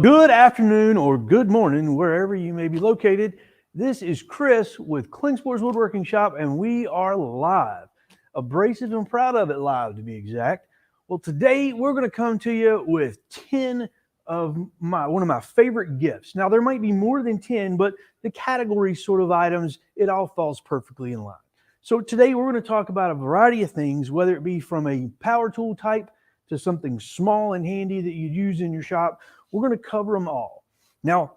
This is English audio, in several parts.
Good afternoon or good morning, wherever you may be located. This is Chris with Klingspor's Woodworking Shop, and we are live. Abrasive and proud of it live, to be exact. Well, today we're going to come to you with 10 of one of my favorite gifts. Now, there might be more than 10, but the category sort of items, it all falls perfectly in line. So today we're going to talk about a variety of things, whether it be from a power tool type to something small and handy that you'd use in your shop. We're going to cover them all. Now,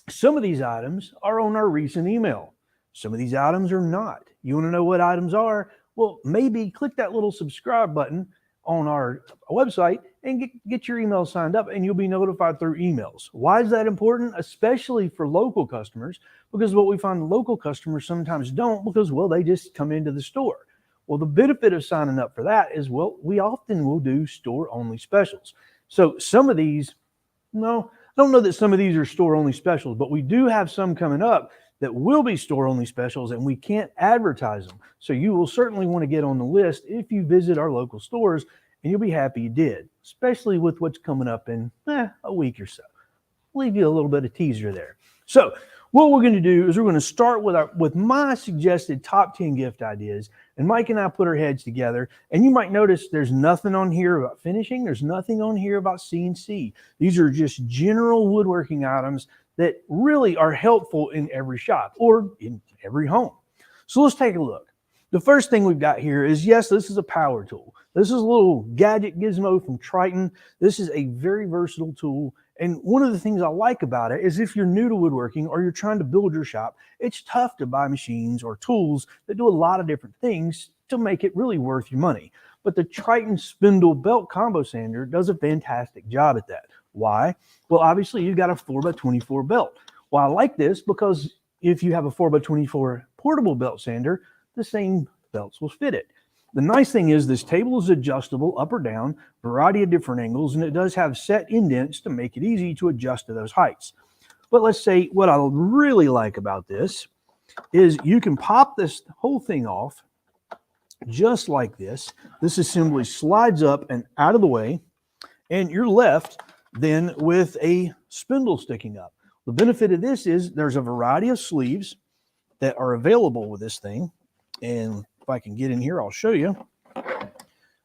some of these items are on our recent email. Some of these items are not. You want to know what items are? Well, maybe click that little subscribe button on our website and get your email signed up, and you'll be notified through emails. Why is that important? Especially for local customers, because what we find local customers sometimes don't, because, well, they just come into the store. Well, the benefit of signing up for that is, well, we often will do store-only specials. So some of these, no, I don't know that some of these are store-only specials, but we do have some coming up that will be store-only specials, and we can't advertise them. So you will certainly want to get on the list if you visit our local stores, and you'll be happy you did, especially with what's coming up in a week or so. I'll leave you a little bit of teaser there. So what we're going to do is we're going to start with my suggested top 10 gift ideas, and Mike and I put our heads together, and you might notice there's nothing on here about finishing. There's nothing on here about CNC. These are just general woodworking items that really are helpful in every shop or in every home. So let's take a look. The first thing we've got here is, yes, this is a power tool. This is a little gadget gizmo from Triton. This is a very versatile tool. And one of the things I like about it is if you're new to woodworking or you're trying to build your shop, it's tough to buy machines or tools that do a lot of different things to make it really worth your money. But the Triton spindle belt combo sander does a fantastic job at that. Why? Well, obviously you've got a 4x24 belt. Well, I like this because if you have a 4x24 portable belt sander, the same belts will fit it. The nice thing is this table is adjustable up or down, variety of different angles, and it does have set indents to make it easy to adjust to those heights. But let's say what I really like about this is you can pop this whole thing off just like this. This assembly slides up and out of the way, and you're left then with a spindle sticking up. The benefit of this is there's a variety of sleeves that are available with this thing, and if I can get in here, I'll show you.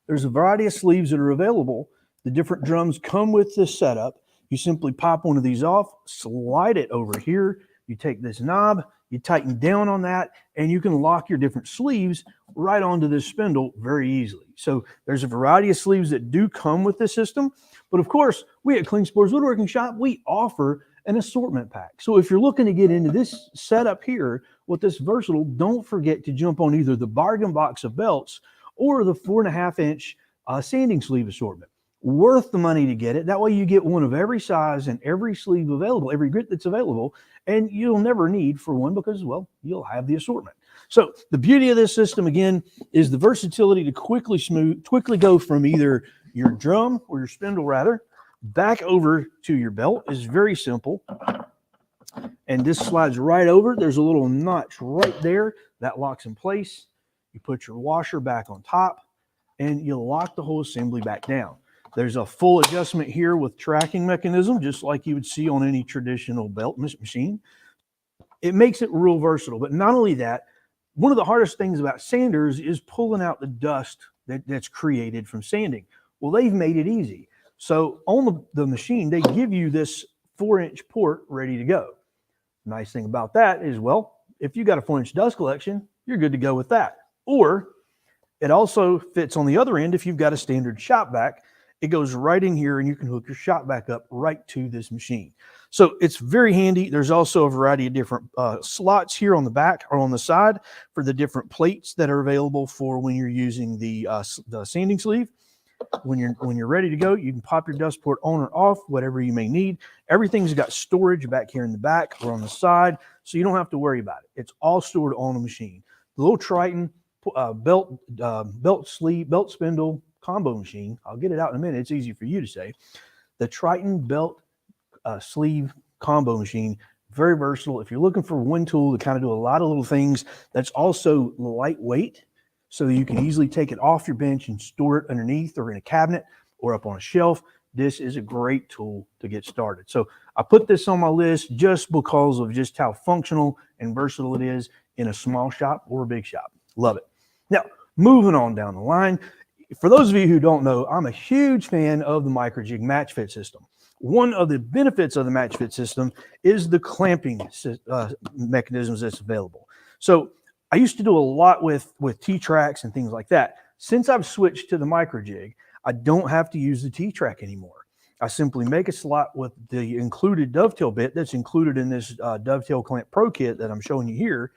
There's a variety of sleeves that are available. The different drums come with this setup. You simply pop one of these off, slide it over here. You take this knob, you tighten down on that, and you can lock your different sleeves right onto this spindle very easily. So there's a variety of sleeves that do come with this system. But of course, we at Klingspor's Woodworking Shop, we offer an assortment pack. So if you're looking to get into this setup here with this versatile, don't forget to jump on either the bargain box of belts or the 4.5-inch sanding sleeve assortment. Worth the money to get it. That way you get one of every size and every sleeve available, every grit that's available, and you'll never need for one because, well, you'll have the assortment. So the beauty of this system, again, is the versatility to quickly go from either your drum or your spindle rather, back over to your belt is very simple. And this slides right over. There's a little notch right there that locks in place. You put your washer back on top and you lock the whole assembly back down. There's a full adjustment here with tracking mechanism, just like you would see on any traditional belt machine. It makes it real versatile. But not only that, one of the hardest things about sanders is pulling out the dust that's created from sanding. Well, they've made it easy. So on the machine, they give you this 4-inch port ready to go. Nice thing about that is, well, if you got a 4-inch dust collection, you're good to go with that. Or it also fits on the other end if you've got a standard shop vac. It goes right in here and you can hook your shop vac up right to this machine. So it's very handy. There's also a variety of different slots here on the back or on the side for the different plates that are available for when you're using the sanding sleeve. When you're ready to go, you can pop your dust port on or off, whatever you may need. Everything's got storage back here in the back or on the side, so you don't have to worry about it. It's all stored on the machine. The little Triton belt spindle combo machine. I'll get it out in a minute. It's easy for you to say. The Triton belt sleeve combo machine, very versatile. If you're looking for one tool to kind of do a lot of little things, that's also lightweight, so that you can easily take it off your bench and store it underneath or in a cabinet or up on a shelf. this is a great tool to get started. So I put this on my list just because of just how functional and versatile it is in a small shop or a big shop. Love it. Now, moving on down the line, for those of you who don't know, I'm a huge fan of the MicroJig match fit system. One of the benefits of the match fit system is the clamping mechanisms that's available. So I used to do a lot with T-tracks and things like that. Since I've switched to the MicroJig, I don't have to use the T-track anymore. I simply make a slot with the included dovetail bit that's included in this Dovetail Clamp Pro kit that I'm showing you here,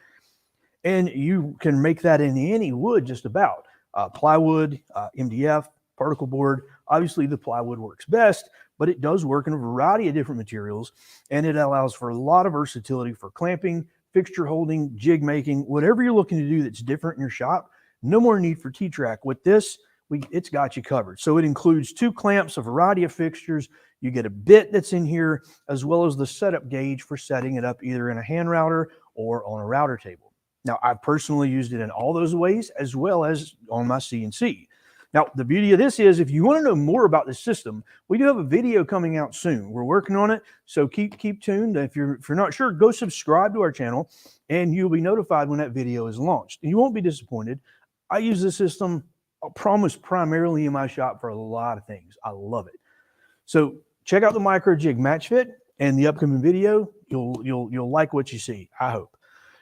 and you can make that in any wood just about. Plywood, MDF, particle board. Obviously, the plywood works best, but it does work in a variety of different materials, and it allows for a lot of versatility for clamping, fixture holding, jig making, whatever you're looking to do that's different in your shop. No more need for T-track. With this, it's got you covered. So it includes 2 clamps, a variety of fixtures. You get a bit that's in here, as well as the setup gauge for setting it up either in a hand router or on a router table. Now, I've personally used it in all those ways, as well as on my CNC. Now, the beauty of this is, if you want to know more about the system, we do have a video coming out soon. We're working on it, so keep tuned. If you're not sure, go subscribe to our channel, and you'll be notified when that video is launched. And you won't be disappointed. I use this system, I promise, primarily in my shop for a lot of things. I love it. So check out the MicroJig match fit and the upcoming video. You'll like what you see, I hope.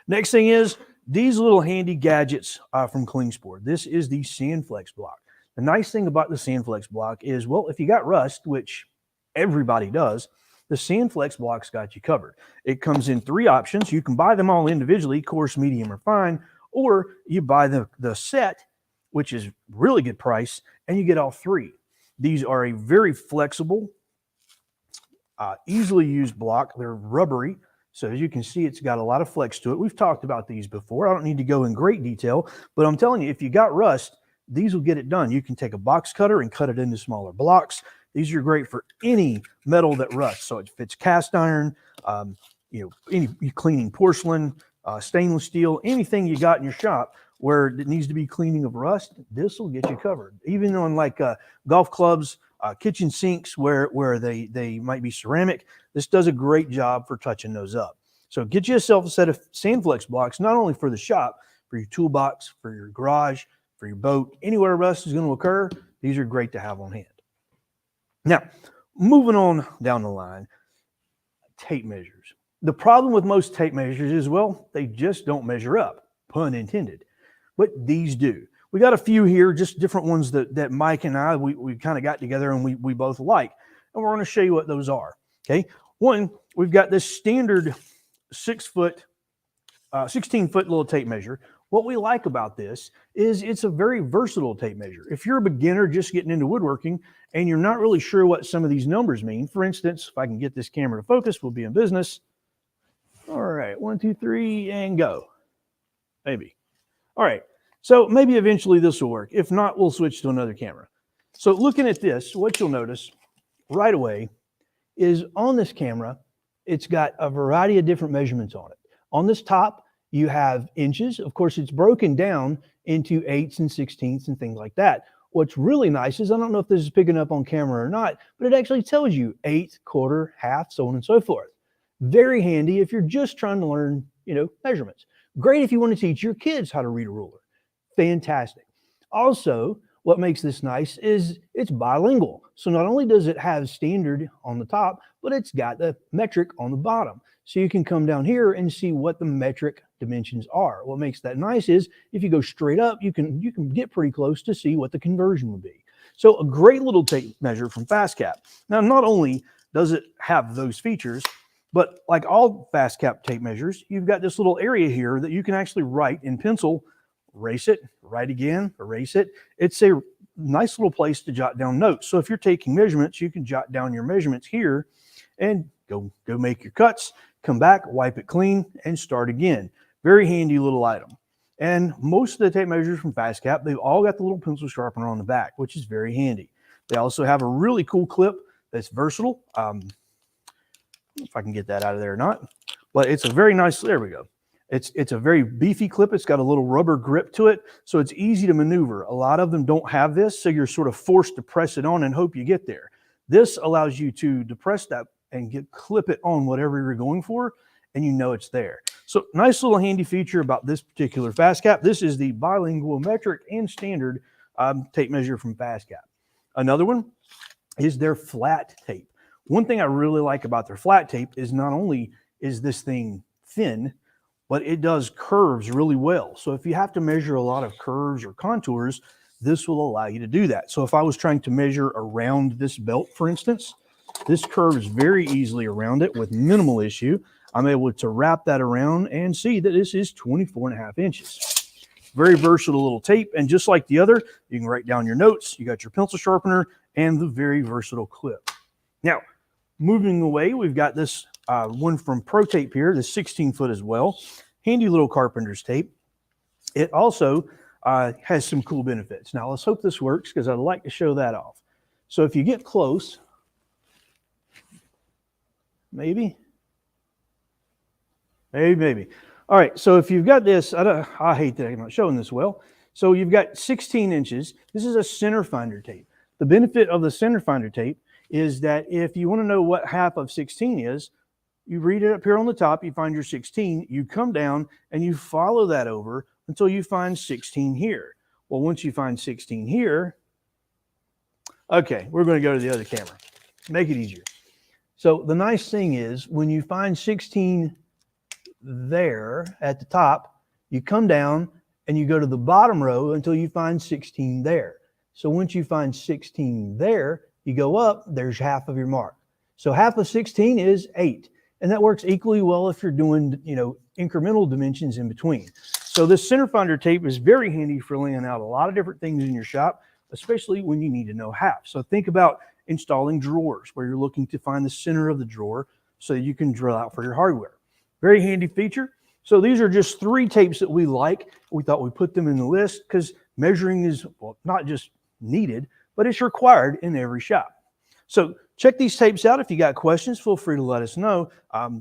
Next thing is these little handy gadgets from Klingspor. This is the Sandflex block. The nice thing about the Sandflex block is, well, if you got rust, which everybody does, the Sandflex block's got you covered. It comes in 3 options. You can buy them all individually, coarse, medium, or fine, or you buy the set, which is really good price, and you get all 3. These are a very flexible, easily used block. They're rubbery. So as you can see, it's got a lot of flex to it. We've talked about these before. I don't need to go in great detail, but I'm telling you, if you got rust, these will get it done. You can take a box cutter and cut it into smaller blocks. These are great for any metal that rusts. So it fits cast iron, any cleaning porcelain, stainless steel, anything you got in your shop where it needs to be cleaning of rust, this will get you covered. Even on like golf clubs, kitchen sinks where they might be ceramic, this does a great job for touching those up. So get yourself a set of Sandflex blocks, not only for the shop, for your toolbox, for your garage, for your boat, anywhere rust is going to occur. These are great to have on hand. Now, moving on down the line, tape measures. The problem with most tape measures is, well, they just don't measure up, pun intended. But these do. We got a few here, just different ones that Mike and I, we kind of got together and we both like. And we're going to show you what those are. Okay. One, we've got this standard 16-foot little tape measure. What we like about this is it's a very versatile tape measure. If you're a beginner just getting into woodworking and you're not really sure what some of these numbers mean, for instance, if I can get this camera to focus, we'll be in business. All right, 1, 2, 3, and go. Maybe. All right, so maybe eventually this will work. If not, we'll switch to another camera. So looking at this, what you'll notice right away is on this camera, it's got a variety of different measurements on it. On this top, you have inches. Of course, it's broken down into 8ths and 16ths and things like that. What's really nice is, I don't know if this is picking up on camera or not, but it actually tells you 1/8, 1/4, half, so on and so forth. Very handy if you're just trying to learn, measurements. Great if you want to teach your kids how to read a ruler. Fantastic. Also, what makes this nice is it's bilingual. So not only does it have standard on the top, but it's got the metric on the bottom. So you can come down here and see what the metric dimensions are. What makes that nice is if you go straight up, you can get pretty close to see what the conversion would be. So a great little tape measure from FastCap. Now, not only does it have those features, but like all FastCap tape measures, you've got this little area here that you can actually write in pencil, erase it, write again, erase it. It's a nice little place to jot down notes. So if you're taking measurements, you can jot down your measurements here and go make your cuts, come back, wipe it clean, and start again. Very handy little item. And most of the tape measures from FastCap, they've all got the little pencil sharpener on the back, which is very handy. They also have a really cool clip that's versatile. If I can get that out of there or not, but it's a very nice, there we go. It's a very beefy clip. It's got a little rubber grip to it, so it's easy to maneuver. A lot of them don't have this, so you're sort of forced to press it on and hope you get there. This allows you to depress that and clip it on whatever you're going for, and you know it's there. So nice little handy feature about this particular fast cap. This is the bilingual metric and standard tape measure from Fast Cap. Another one is their flat tape. One thing I really like about their flat tape is not only is this thing thin, but it does curves really well. So if you have to measure a lot of curves or contours, this will allow you to do that. So if I was trying to measure around this belt, for instance, this curves very easily around it with minimal issue. I'm able to wrap that around and see that this is 24.5 inches. Very versatile little tape. And just like the other, you can write down your notes. You got your pencil sharpener and the very versatile clip. Now, moving away, we've got this one from Pro Tape here, the 16 foot as well. Handy little carpenter's tape. It also has some cool benefits. Now, let's hope this works because I'd like to show that off. So if you get close, maybe. All right, so if you've got this, I hate that I'm not showing this well. So you've got 16 inches. This is a center finder tape. The benefit of the center finder tape is that if you want to know what half of 16 is, you read it up here on the top, you find your 16, you come down and you follow that over until you find 16 here. Well, once you find 16 here, okay, we're going to go to the other camera. Make it easier. So the nice thing is when you find 16 there at the top, you come down and you go to the bottom row until you find 16 there. So once you find 16 there, you go up, there's half of your mark. So half of 16 is 8. And that works equally well if you're doing, incremental dimensions in between. So this center finder tape is very handy for laying out a lot of different things in your shop, especially when you need to know half. So think about installing drawers where you're looking to find the center of the drawer so you can drill out for your hardware. Very handy feature. So these are just 3 tapes that we like. We thought we'd put them in the list because measuring is, well, not just needed, but it's required in every shop. So check these tapes out. If you got questions, feel free to let us know.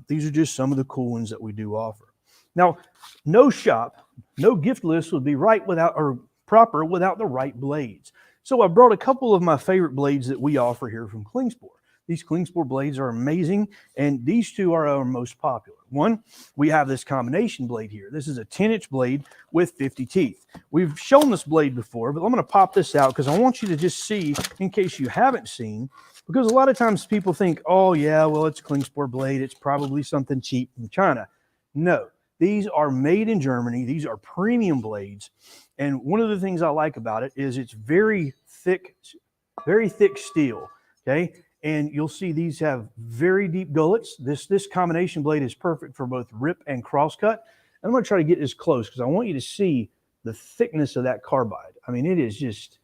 These are just some of the cool ones that we do offer. Now, no shop, no gift list would be right without or proper without the right blades. So I brought a couple of my favorite blades that we offer here from Klingspor. These Klingspor blades are amazing, and these 2 are our most popular. One, we have this combination blade here. This is a 10-inch blade with 50 teeth. We've shown this blade before, but I'm going to pop this out because I want you to just see, in case you haven't seen, because a lot of times people think, oh, yeah, well, it's a Klingspor blade. It's probably something cheap from China. No, these are made in Germany. These are premium blades, and one of the things I like about it is it's very thick steel, okay? And you'll see these have very deep gullets. This combination blade is perfect for both rip and crosscut. I'm going to try to get this close because I want you to see the thickness of that carbide. I mean, it is just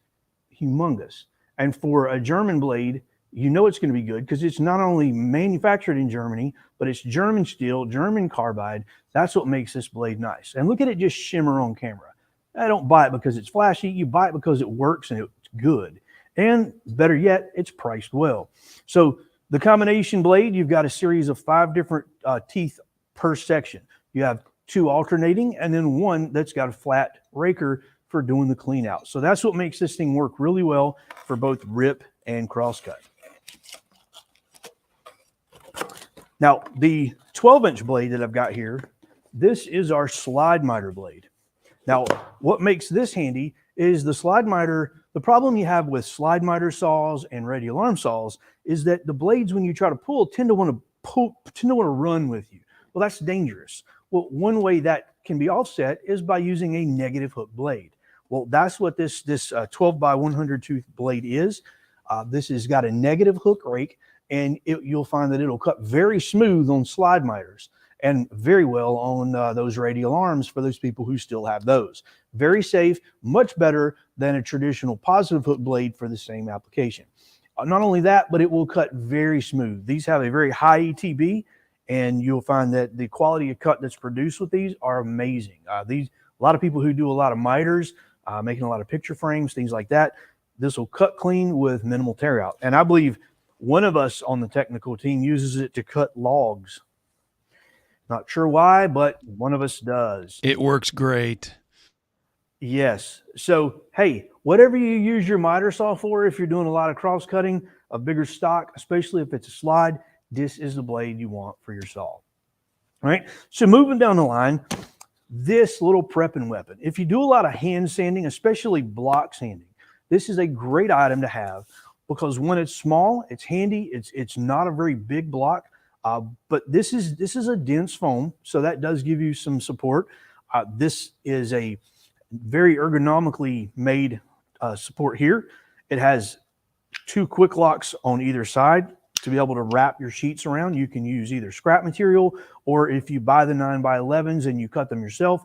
humongous. And for a German blade, you know it's going to be good because it's not only manufactured in Germany, but it's German steel, German carbide. That's what makes this blade nice. And look at it just shimmer on camera. I don't buy it because it's flashy. You buy it because it works and it's good. And better yet, it's priced well. So the combination blade, you've got a series of 5 different teeth per section. You have 2 alternating and then 1 that's got a flat raker for doing the clean out. So that's what makes this thing work really well for both rip and crosscut. Now, the 12-inch blade that I've got here, this is our slide miter blade. Now, what makes this handy is the slide miter. The problem you have with slide miter saws and radial arm saws is that the blades, when you try to pull, tend to want to run with you. Well, that's dangerous. Well, one way that can be offset is by using a negative hook blade. Well, that's what this 12 by 100 tooth blade is. This has got a negative hook rake, and you'll find that it'll cut very smooth on slide miters and very well on those radial arms for those people who still have those. Very safe, much better than a traditional positive hook blade for the same application. Not only that, but it will cut very smooth. These have a very high ETB, and you'll find that the quality of cut that's produced with these are amazing. A lot of people who do a lot of miters, making a lot of picture frames, things like that, this will cut clean with minimal tear out. And I believe one of us on the technical team uses it to cut logs. Not sure why, but one of us does. It works great. Yes. So, hey, whatever you use your miter saw for, if you're doing a lot of cross cutting, a bigger stock, especially if it's a slide, this is the blade you want for your saw. All right, so moving down the line, this little prepping weapon. If you do a lot of hand sanding, especially block sanding, this is a great item to have because when it's small, it's handy. It's not a very big block, but this is a dense foam, so that does give you some support. This is a very ergonomically made support here. It has 2 quick locks on either side to be able to wrap your sheets around. You can use either scrap material, or if you buy the 9x11s and you cut them yourself,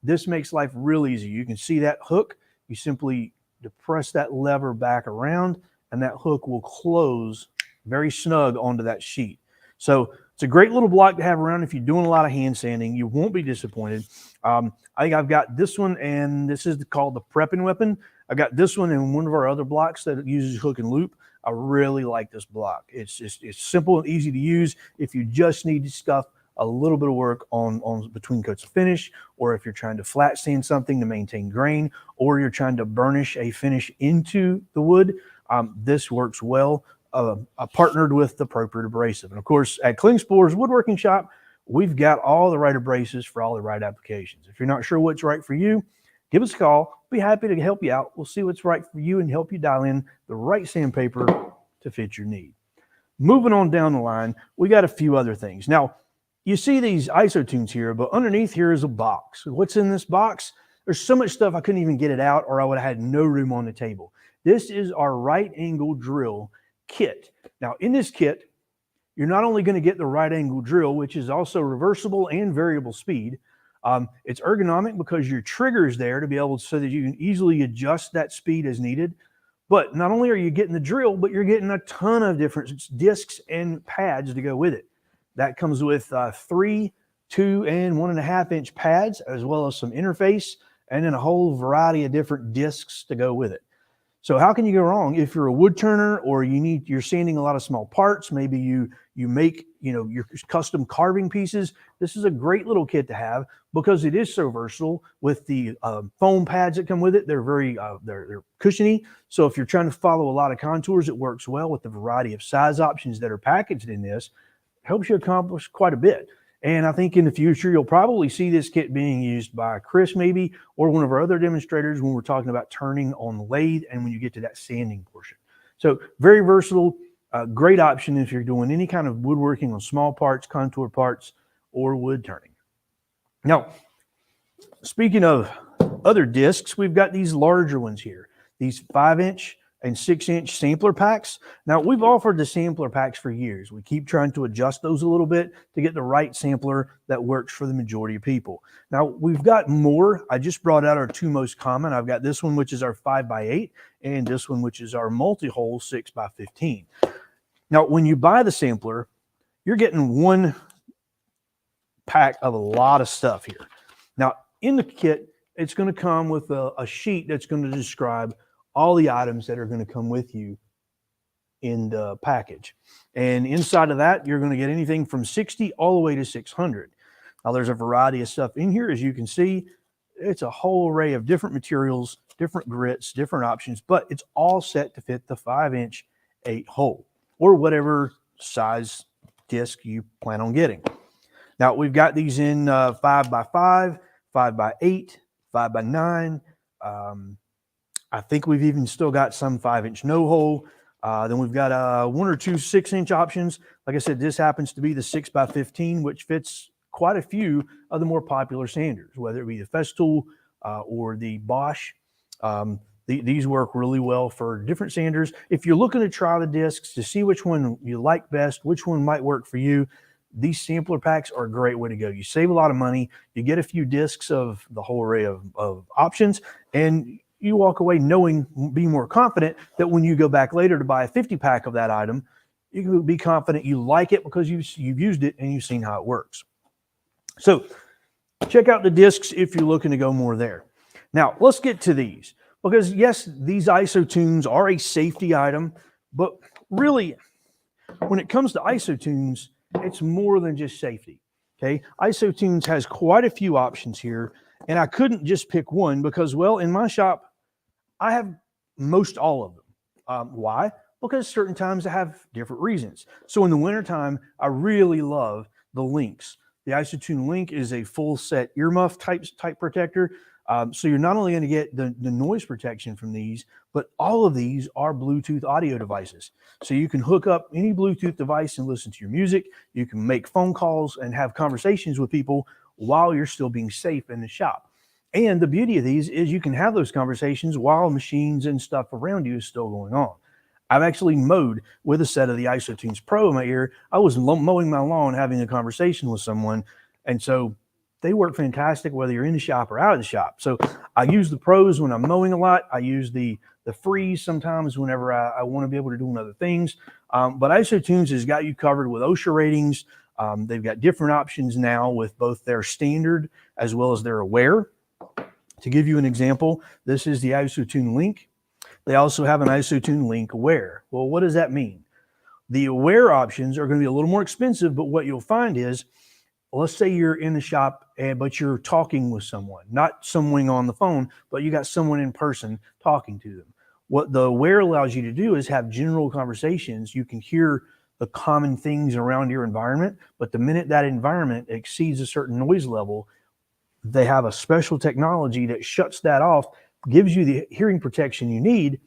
this makes life real easy. You can see that hook. You simply depress that lever back around and that hook will close very snug onto that sheet. So it's a great little block to have around if you're doing a lot of hand sanding. You won't be disappointed. I think I've got this one, and this is called the prepping weapon. I've got this one in one of our other blocks that uses hook and loop. I really like this block. It's simple and easy to use if you just need to stuff a little bit of work on between coats of finish, or if you're trying to flat sand something to maintain grain, or you're trying to burnish a finish into the wood. This works well. I partnered with the appropriate abrasive. And of course, at Klingspor's Woodworking Shop, we've got all the right abrasives for all the right applications. If you're not sure what's right for you, give us a call. Be happy to help you out. We'll see what's right for you and help you dial in the right sandpaper to fit your need. Moving on down the line, we got a few other things. Now, you see these isotunes here, but underneath here is a box. What's in this box? There's so much stuff I couldn't even get it out, or I would have had no room on the table. This is our right angle drill kit. Now, in this kit, you're not only going to get the right angle drill, which is also reversible and variable speed. It's ergonomic because your trigger is there to be able so that you can easily adjust that speed as needed. But not only are you getting the drill, but you're getting a ton of different discs and pads to go with it. That comes with 3, 2, and 1.5 inch pads, as well as some interface, and then a whole variety of different discs to go with it. So how can you go wrong if you're a wood turner, or you're sanding a lot of small parts? Maybe you make your custom carving pieces. This is a great little kit to have because it is so versatile. With the foam pads that come with it, they're very they're cushiony. So if you're trying to follow a lot of contours, it works well with the variety of size options that are packaged in this. It helps you accomplish quite a bit. And I think in the future, you'll probably see this kit being used by Chris maybe, or one of our other demonstrators when we're talking about turning on the lathe and when you get to that sanding portion. So very versatile, great option if you're doing any kind of woodworking on small parts, contour parts, or wood turning. Now, speaking of other discs, we've got these larger ones here, these 5-inch and 6-inch sampler packs. Now, we've offered the sampler packs for years. We keep trying to adjust those a little bit to get the right sampler that works for the majority of people. Now, we've got more. I just brought out our 2 most common. I've got this one, which is our 5x8, and this one, which is our multi-hole 6x15. Now, when you buy the sampler, you're getting 1 pack of a lot of stuff here. Now, in the kit, it's going to come with a sheet that's going to describe all the items that are going to come with you in the package. And inside of that, you're going to get anything from 60 all the way to 600. Now, there's a variety of stuff in here. As you can see, it's a whole array of different materials, different grits, different options, but it's all set to fit the 5-inch 8-hole or whatever size disc you plan on getting. Now, we've got these in 5x5, 5x8, 5x9. I think we've even still got some 5-inch no hole. Then we've got 1 or 2 6-inch options. Like I said, this happens to be the 6x15, which fits quite a few of the more popular sanders, whether it be the Festool or the Bosch. These work really well for different sanders. If you're looking to try the discs to see which one you like best, which one might work for you, these sampler packs are a great way to go. You save a lot of money. You get a few discs of the whole array of options, and you walk away knowing, being more confident that when you go back later to buy a 50-pack of that item, you can be confident you like it because you've used it and you've seen how it works. So check out the discs if you're looking to go more there. Now, let's get to these because, yes, these isotunes are a safety item, but really, when it comes to isotunes, it's more than just safety, okay? Isotunes has quite a few options here, and I couldn't just pick one because, well, in my shop, I have most all of them. Why? because certain times I have different reasons. So in the wintertime, I really love the Lynx. The IsoTune Link is a full set earmuff type protector. So you're not only going to get the noise protection from these, but all of these are Bluetooth audio devices. So you can hook up any Bluetooth device and listen to your music. You can make phone calls and have conversations with people while you're still being safe in the shop. And the beauty of these is you can have those conversations while machines and stuff around you is still going on. I've actually mowed with a set of the IsoTunes Pro in my ear. I was mowing my lawn, having a conversation with someone. And so they work fantastic whether you're in the shop or out of the shop. So I use the Pros when I'm mowing a lot. I use the Frees sometimes whenever I want to be able to do other things. But IsoTunes has got you covered with OSHA ratings. They've got different options now with both their standard as well as their Aware. To give you an example, this is the IsoTune Link. They also have an IsoTune Link Aware. Well, what does that mean? The Aware options are going to be a little more expensive, but what you'll find is, let's say you're in the shop, but you're talking with someone, not someone on the phone, but you got someone in person talking to them. What the Aware allows you to do is have general conversations. You can hear the common things around your environment, but the minute that environment exceeds a certain noise level, they have a special technology that shuts that off, gives you the hearing protection you need,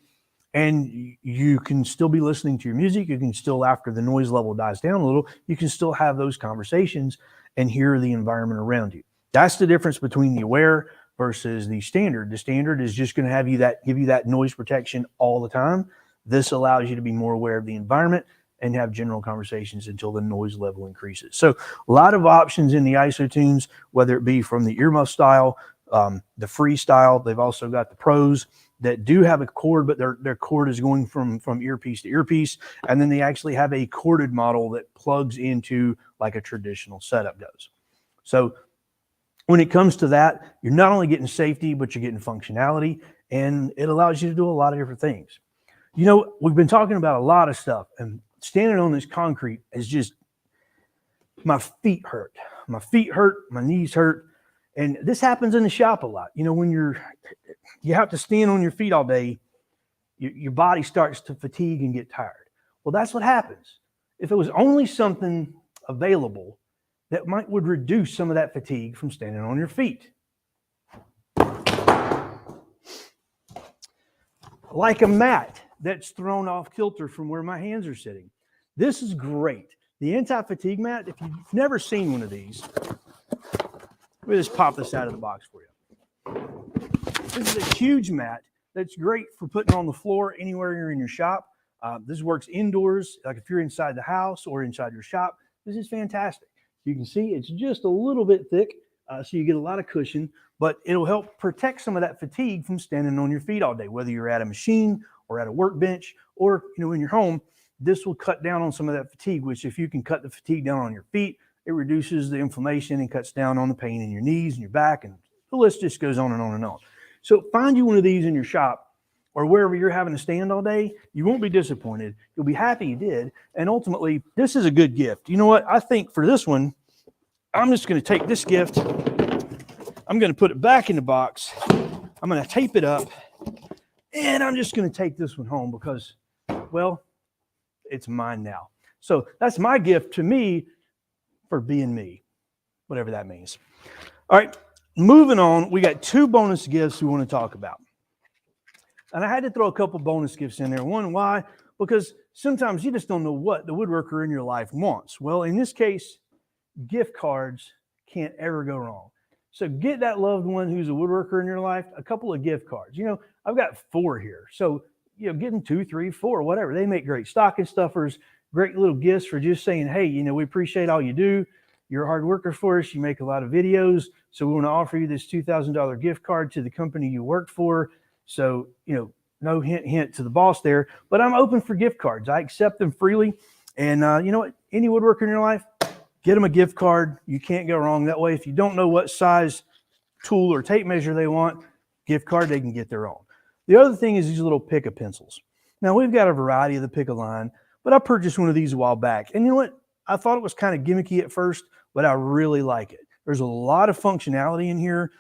and you can still be listening to your music. You can still, after the noise level dies down a little, you can still have those conversations and hear the environment around you. That's the difference between the Aware versus the standard. The standard is just going to give you that noise protection all the time. This allows you to be more aware of the environment and have general conversations until the noise level increases. So a lot of options in the IsoTunes, whether it be from the earmuff style, the free style. They've also got the Pros that do have a cord, but their cord is going from earpiece to earpiece. And then they actually have a corded model that plugs into like a traditional setup does. So when it comes to that, you're not only getting safety, but you're getting functionality, and it allows you to do a lot of different things. You know, we've been talking about a lot of stuff, and standing on this concrete is just, my feet hurt. My feet hurt, my knees hurt. And this happens in the shop a lot. You know, when you have to stand on your feet all day, your body starts to fatigue and get tired. Well, that's what happens. If it was only something available that would reduce some of that fatigue from standing on your feet. Like a mat that's thrown off kilter from where my hands are sitting. This is great. The anti-fatigue mat, if you've never seen one of these, let me just pop this out of the box for you. This is a huge mat that's great for putting on the floor anywhere you're in your shop. This works indoors, like if you're inside the house or inside your shop. This is fantastic. You can see it's just a little bit thick, so you get a lot of cushion, but it'll help protect some of that fatigue from standing on your feet all day, whether you're at a machine or at a workbench or in your home. This will cut down on some of that fatigue, which if you can cut the fatigue down on your feet, it reduces the inflammation and cuts down on the pain in your knees and your back, and the list just goes on and on and on. So find you one of these in your shop or wherever you're having to stand all day. You won't be disappointed. You'll be happy you did. And ultimately, this is a good gift. You know what? I think for this one, I'm just going to take this gift. I'm going to put it back in the box. I'm going to tape it up. And I'm just going to take this one home because, well, it's mine now. So that's my gift to me for being me, whatever that means. All right, moving on. We got two bonus gifts we want to talk about. And I had to throw a couple bonus gifts in there. One, why? Because sometimes you just don't know what the woodworker in your life wants. Well, in this case, gift cards can't ever go wrong. So get that loved one who's a woodworker in your life a couple of gift cards. I've got 4 here. So, get them 2, 3, 4, whatever. They make great stocking stuffers, great little gifts for just saying, hey, we appreciate all you do. You're a hard worker for us. You make a lot of videos. So we want to offer you this $2,000 gift card to the company you worked for. So, no hint to the boss there, but I'm open for gift cards. I accept them freely. And you know what? Any woodworker in your life, get them a gift card. You can't go wrong that way. If you don't know what size tool or tape measure they want, gift card, they can get their own. The other thing is these little Pica pencils. Now, we've got a variety of the Pica line, but I purchased one of these a while back. And you know what? I thought it was kind of gimmicky at first, but I really like it. There's a lot of functionality in here.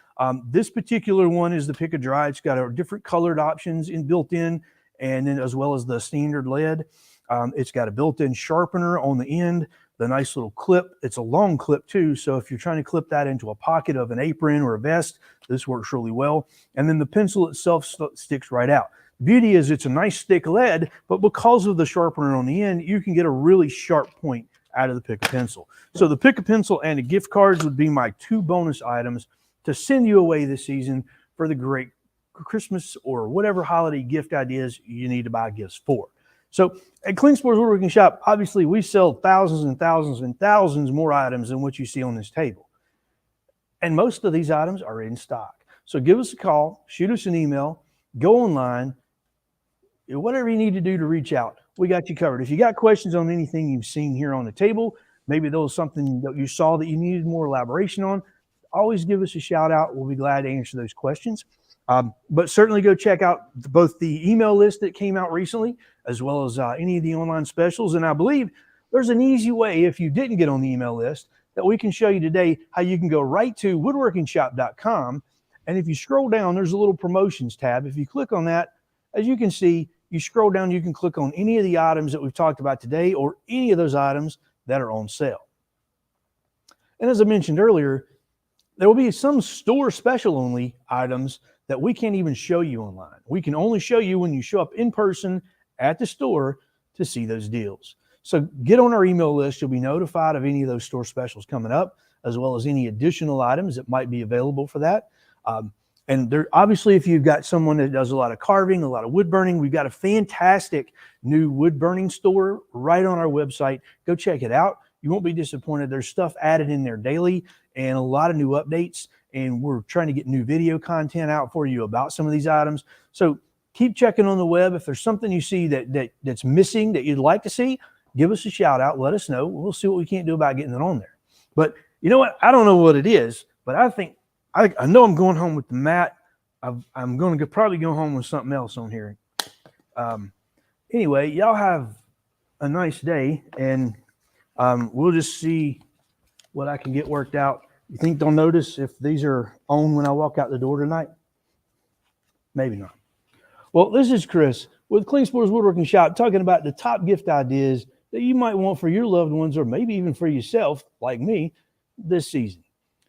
This particular one is the Pica Dry. It's got different colored options built in, and then as well as the standard lead. It's got a built-in sharpener on the end, the nice little clip. It's a long clip too, so if you're trying to clip that into a pocket of an apron or a vest, this works really well. And then the pencil itself sticks right out. The beauty is it's a nice thick lead, but because of the sharpener on the end, you can get a really sharp point out of the pick a pencil. So the pick a pencil and the gift cards would be my 2 bonus items to send you away this season for the great Christmas or whatever holiday gift ideas you need to buy gifts for. So at Klingspor's Woodworking Shop, obviously we sell thousands and thousands and thousands more items than what you see on this table. And most of these items are in stock. So give us a call, shoot us an email, go online, whatever you need to do to reach out. We got you covered. If you got questions on anything you've seen here on the table, maybe there was something that you saw that you needed more elaboration on, always give us a shout out. We'll be glad to answer those questions. But certainly go check out both the email list that came out recently, as well as any of the online specials. And I believe there's an easy way, if you didn't get on the email list, that we can show you today how you can go right to woodworkingshop.com. And if you scroll down, there's a little promotions tab. If you click on that, as you can see, you scroll down, you can click on any of the items that we've talked about today or any of those items that are on sale. And as I mentioned earlier, there will be some store special only items that we can't even show you online. We can only show you when you show up in person at the store to see those deals. So get on our email list. You'll be notified of any of those store specials coming up, as well as any additional items that might be available for that. And there, obviously, if you've got someone that does a lot of carving, a lot of wood burning, we've got a fantastic new wood burning store right on our website. Go check it out. You won't be disappointed. There's stuff added in there daily and a lot of new updates. And we're trying to get new video content out for you about some of these items. So keep checking on the web. If there's something you see that's missing that you'd like to see, give us a shout out. Let us know. We'll see what we can't do about getting it on there. But you know what? I don't know what it is, but I think I know I'm going home with the mat. I'm going to probably go home with something else on here. Anyway, y'all have a nice day, and we'll just see what I can get worked out. You think they'll notice if these are on when I walk out the door tonight? Maybe not. Well, this is Chris with Klingspor's Woodworking Shop talking about the top gift ideas that you might want for your loved ones or maybe even for yourself, like me, this season.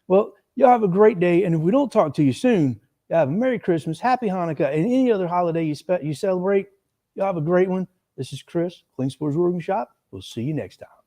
Well, y'all have a great day, and if we don't talk to you soon, y'all have a Merry Christmas, Happy Hanukkah, and any other holiday you celebrate. Y'all have a great one. This is Chris, Klingspor's Woodworking Shop. We'll see you next time.